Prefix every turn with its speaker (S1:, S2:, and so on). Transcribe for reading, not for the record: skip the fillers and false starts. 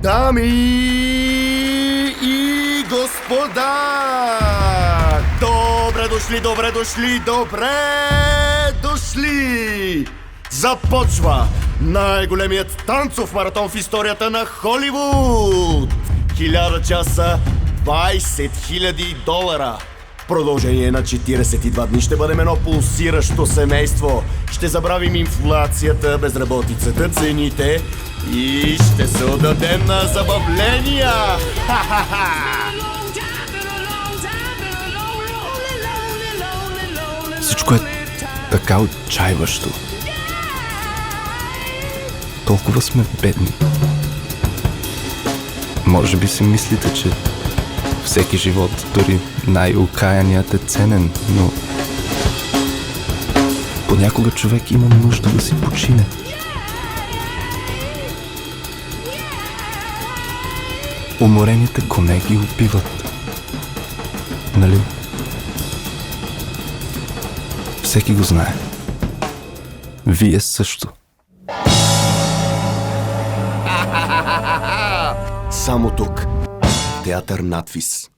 S1: Дами и господа! Добре дошли, добре дошли, добре дошли! Започва най-големият танцов маратон в историята на Холивуд! 1000 часа, 20 000 долара! В продължение на 42 дни ще бъдем едно пулсиращо семейство. Ще забравим инфлацията, безработицата, цените и ще се отдадем на забавления! Ха-ха-ха!
S2: Всичко е така отчаиващо. Толкова сме бедни. Може би си мислите, че всеки живот, дори най-окаяният е ценен, но понякога човек има нужда да си почине. Уморените коне ги убиват. Нали? Всеки го знае. Вие също.
S1: Само тук. Театър Надвис.